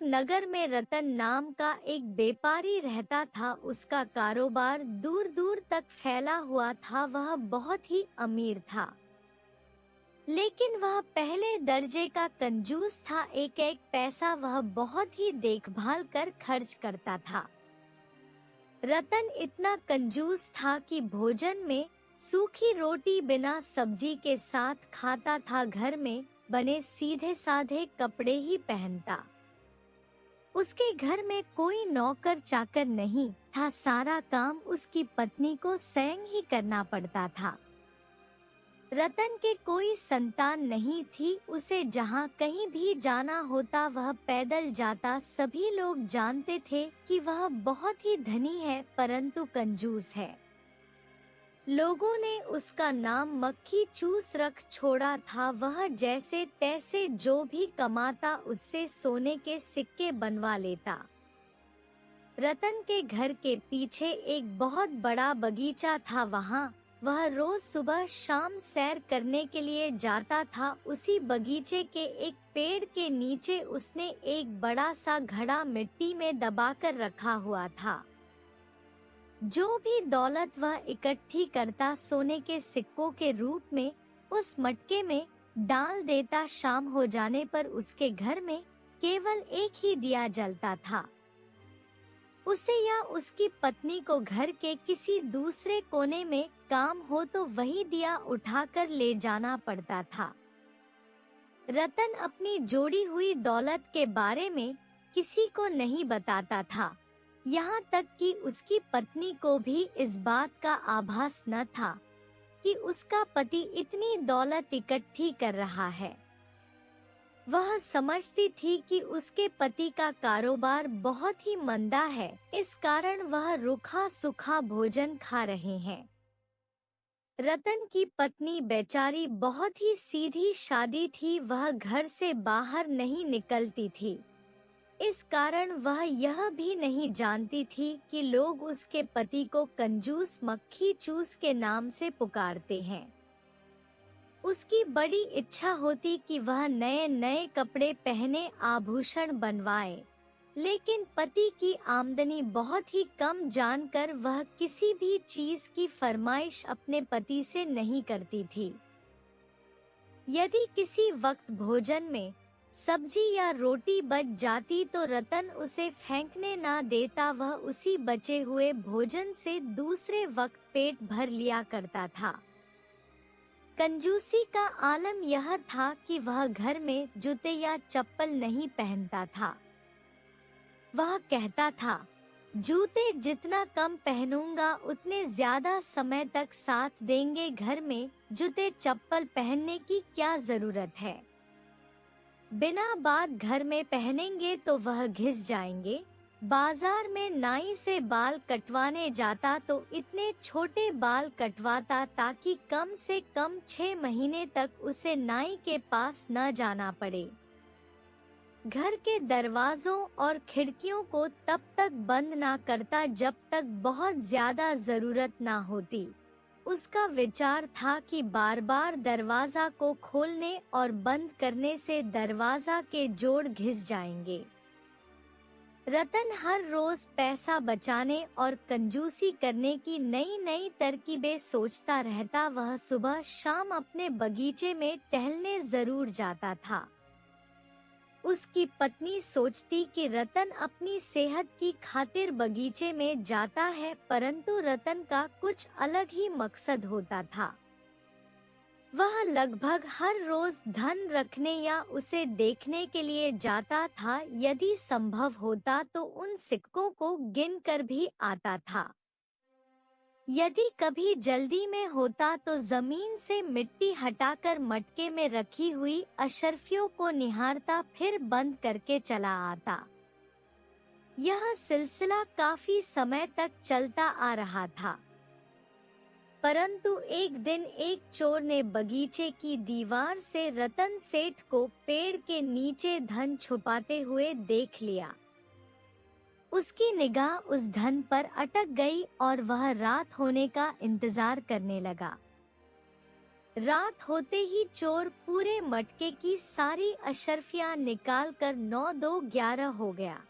नगर में रतन नाम का एक व्यापारी रहता था। उसका कारोबार दूर दूर तक फैला हुआ था। वह बहुत ही अमीर था, लेकिन वह पहले दर्जे का कंजूस था। एक एक पैसा वह बहुत ही देखभाल कर खर्च करता था। रतन इतना कंजूस था कि भोजन में सूखी रोटी बिना सब्जी के साथ खाता था। घर में बने सीधे साधे कपड़े ही पहनता। उसके घर में कोई नौकर चाकर नहीं था। सारा काम उसकी पत्नी को स्वयं ही करना पड़ता था। रतन के कोई संतान नहीं थी। उसे जहाँ कहीं भी जाना होता वह पैदल जाता। सभी लोग जानते थे कि वह बहुत ही धनी है, परंतु कंजूस है। लोगों ने उसका नाम मक्खी चूस रख छोड़ा था। वह जैसे तैसे जो भी कमाता उससे सोने के सिक्के बनवा लेता। रतन के घर के पीछे एक बहुत बड़ा बगीचा था। वहाँ वह रोज सुबह शाम सैर करने के लिए जाता था। उसी बगीचे के एक पेड़ के नीचे उसने एक बड़ा सा घड़ा मिट्टी में दबाकर रखा हुआ था। जो भी दौलत वह इकट्ठी करता सोने के सिक्कों के रूप में उस मटके में डाल देता। शाम हो जाने पर उसके घर में केवल एक ही दिया जलता था। उसे या उसकी पत्नी को घर के किसी दूसरे कोने में काम हो तो वही दिया उठाकर ले जाना पड़ता था। रतन अपनी जोड़ी हुई दौलत के बारे में किसी को नहीं बताता था। यहाँ तक कि उसकी पत्नी को भी इस बात का आभास न था कि उसका पति इतनी दौलत इकट्ठी कर रहा है। वह समझती थी कि उसके पति का कारोबार बहुत ही मंदा है, इस कारण वह रूखा सूखा भोजन खा रहे हैं। रतन की पत्नी बेचारी बहुत ही सीधी सादी थी। वह घर से बाहर नहीं निकलती थी। इस कारण वह यह भी नहीं जानती थी कि लोग उसके पति को कंजूस मक्खी चूस के नाम से पुकारते हैं। उसकी बड़ी इच्छा होती कि वह नए नए कपड़े पहने, आभूषण बनवाए, लेकिन पति की आमदनी बहुत ही कम जानकर वह किसी भी चीज की फरमाइश अपने पति से नहीं करती थी। यदि किसी वक्त भोजन में सब्जी या रोटी बच जाती तो रतन उसे फेंकने ना देता। वह उसी बचे हुए भोजन से दूसरे वक्त पेट भर लिया करता था। कंजूसी का आलम यह था कि वह घर में जूते या चप्पल नहीं पहनता था। वह कहता था, जूते जितना कम पहनूंगा उतने ज्यादा समय तक साथ देंगे। घर में जूते चप्पल पहनने की क्या जरूरत है? बिना बात घर में पहनेंगे तो वह घिस जाएंगे। बाजार में नाई से बाल कटवाने जाता तो इतने छोटे बाल कटवाता ताकि कम से कम 6 महीने तक उसे नाई के पास न जाना पड़े। घर के दरवाजों और खिड़कियों को तब तक बंद ना करता जब तक बहुत ज्यादा जरूरत ना होती। उसका विचार था कि बार बार दरवाजा को खोलने और बंद करने से दरवाजा के जोड़ घिस जाएंगे। रतन हर रोज पैसा बचाने और कंजूसी करने की नई नई तरकीबें सोचता रहता। वह सुबह शाम अपने बगीचे में टहलने जरूर जाता था। उसकी पत्नी सोचती कि रतन अपनी सेहत की खातिर बगीचे में जाता है, परंतु रतन का कुछ अलग ही मकसद होता था। वह लगभग हर रोज धन रखने या उसे देखने के लिए जाता था। यदि संभव होता तो उन सिक्कों को गिनकर भी आता था। यदि कभी जल्दी में होता तो जमीन से मिट्टी हटाकर मटके में रखी हुई अशर्फियों को निहारता, फिर बंद करके चला आता। यह सिलसिला काफी समय तक चलता आ रहा था, परंतु एक दिन एक चोर ने बगीचे की दीवार से रतन सेठ को पेड़ के नीचे धन छुपाते हुए देख लिया। उसकी निगाह उस धन पर अटक गई और वह रात होने का इंतजार करने लगा। रात होते ही चोर पूरे मटके की सारी अशर्फियां निकालकर 9-2-11 हो गया।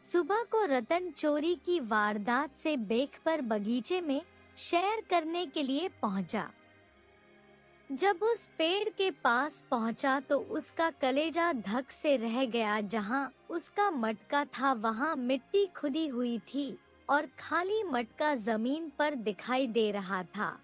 सुबह को रतन चोरी की वारदात से बेखबर बगीचे में सैर करने के लिए पहुंचा। जब उस पेड़ के पास पहुंचा तो उसका कलेजा धक से रह गया। जहां उसका मटका था वहां मिट्टी खुदी हुई थी और खाली मटका जमीन पर दिखाई दे रहा था।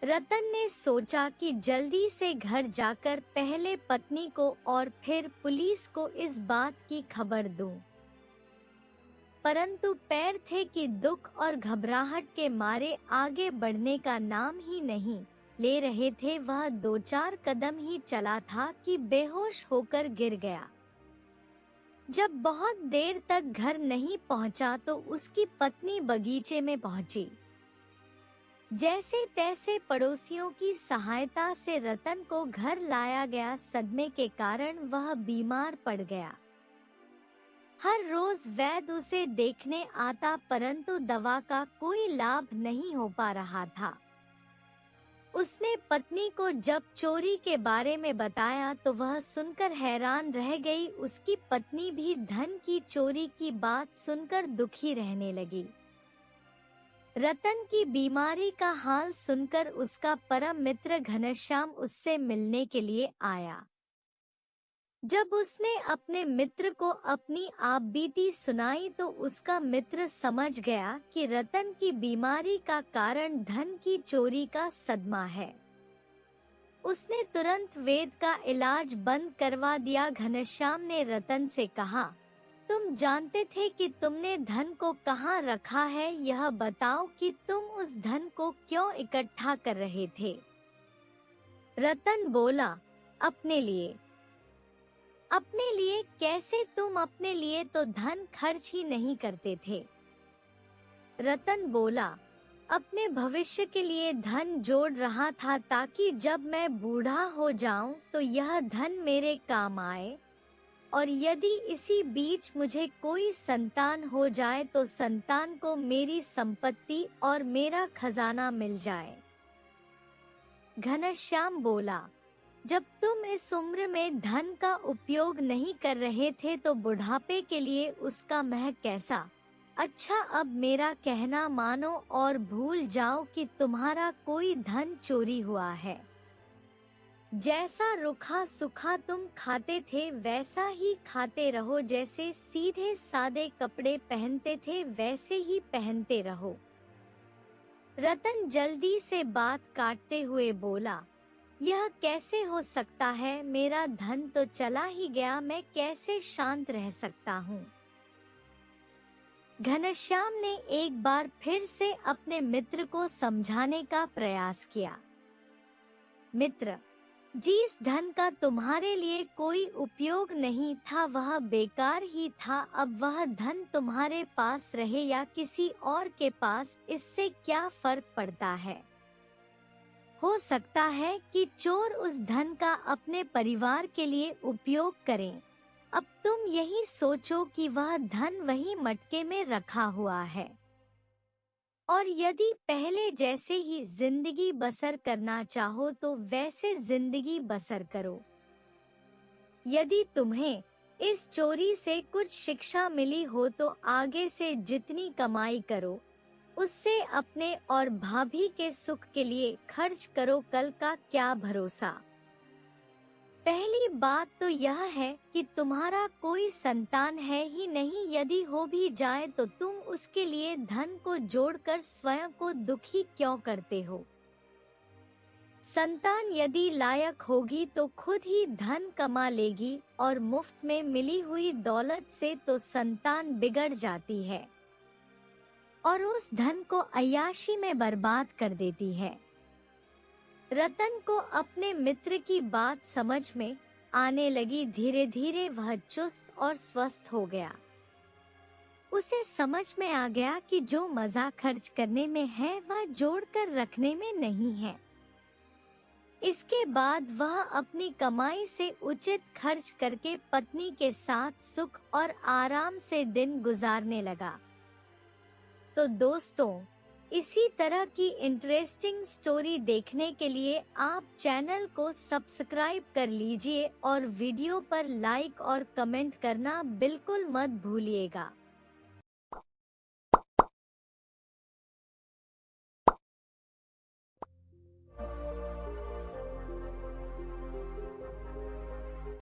रतन ने सोचा कि जल्दी से घर जाकर पहले पत्नी को और फिर पुलिस को इस बात की खबर दूं। परंतु पैर थे कि दुख और घबराहट के मारे आगे बढ़ने का नाम ही नहीं ले रहे थे। वह 2-4 कदम ही चला था कि बेहोश होकर गिर गया। जब बहुत देर तक घर नहीं पहुंचा तो उसकी पत्नी बगीचे में पहुंची। जैसे तैसे पड़ोसियों की सहायता से रतन को घर लाया गया। सदमे के कारण वह बीमार पड़ गया। हर रोज वैद्य उसे देखने आता, परंतु दवा का कोई लाभ नहीं हो पा रहा था। उसने पत्नी को जब चोरी के बारे में बताया तो वह सुनकर हैरान रह गई। उसकी पत्नी भी धन की चोरी की बात सुनकर दुखी रहने लगी। रतन की बीमारी का हाल सुनकर उसका परम मित्र घनश्याम उससे मिलने के लिए आया। जब उसने अपने मित्र को अपनी आपबीती सुनाई तो उसका मित्र समझ गया कि रतन की बीमारी का कारण धन की चोरी का सदमा है। उसने तुरंत वेद का इलाज बंद करवा दिया। घनश्याम ने रतन से कहा, तुम जानते थे कि तुमने धन को कहाँ रखा है, यह बताओ कि तुम उस धन को क्यों इकट्ठा कर रहे थे। रतन बोला, अपने लिए। अपने लिए कैसे? तुम अपने लिए तो धन खर्च ही नहीं करते थे। रतन बोला, अपने भविष्य के लिए धन जोड़ रहा था ताकि जब मैं बूढ़ा हो जाऊं तो यह धन मेरे काम आए, और यदि इसी बीच मुझे कोई संतान हो जाए तो संतान को मेरी संपत्ति और मेरा खजाना मिल जाए। घनश्याम बोला, जब तुम इस उम्र में धन का उपयोग नहीं कर रहे थे तो बुढ़ापे के लिए उसका महक कैसा? अच्छा, अब मेरा कहना मानो और भूल जाओ कि तुम्हारा कोई धन चोरी हुआ है। जैसा रूखा सूखा तुम खाते थे वैसा ही खाते रहो, जैसे सीधे सादे कपड़े पहनते थे वैसे ही पहनते रहो। रतन जल्दी से बात काटते हुए बोला, यह कैसे हो सकता है? मेरा धन तो चला ही गया, मैं कैसे शांत रह सकता हूँ? घनश्याम ने एक बार फिर से अपने मित्र को समझाने का प्रयास किया। मित्र, जिस धन का तुम्हारे लिए कोई उपयोग नहीं था वह बेकार ही था। अब वह धन तुम्हारे पास रहे या किसी और के पास, इससे क्या फर्क पड़ता है? हो सकता है कि चोर उस धन का अपने परिवार के लिए उपयोग करें। अब तुम यही सोचो कि वह धन वही मटके में रखा हुआ है, और यदि पहले जैसे ही जिंदगी बसर करना चाहो तो वैसे जिंदगी बसर करो। यदि तुम्हें इस चोरी से कुछ शिक्षा मिली हो तो आगे से जितनी कमाई करो उससे अपने और भाभी के सुख के लिए खर्च करो। कल का क्या भरोसा। पहली बात तो यह है कि तुम्हारा कोई संतान है ही नहीं। यदि हो भी जाए तो तुम उसके लिए धन को जोड़कर स्वयं को दुखी क्यों करते हो? संतान यदि लायक होगी तो खुद ही धन कमा लेगी, और मुफ्त में मिली हुई दौलत से तो संतान बिगड़ जाती है और उस धन को अय्याशी में बर्बाद कर देती है। रतन को अपने मित्र की बात समझ में आने लगी। धीरे धीरे वह चुस्त और स्वस्थ हो गया। उसे समझ में आ गया कि जो मजा खर्च करने में है वह जोड़कर रखने में नहीं है। इसके बाद वह अपनी कमाई से उचित खर्च करके पत्नी के साथ सुख और आराम से दिन गुजारने लगा। तो दोस्तों, इसी तरह की इंटरेस्टिंग स्टोरी देखने के लिए आप चैनल को सब्सक्राइब कर लीजिए और वीडियो पर लाइक और कमेंट करना बिल्कुल मत भूलिएगा।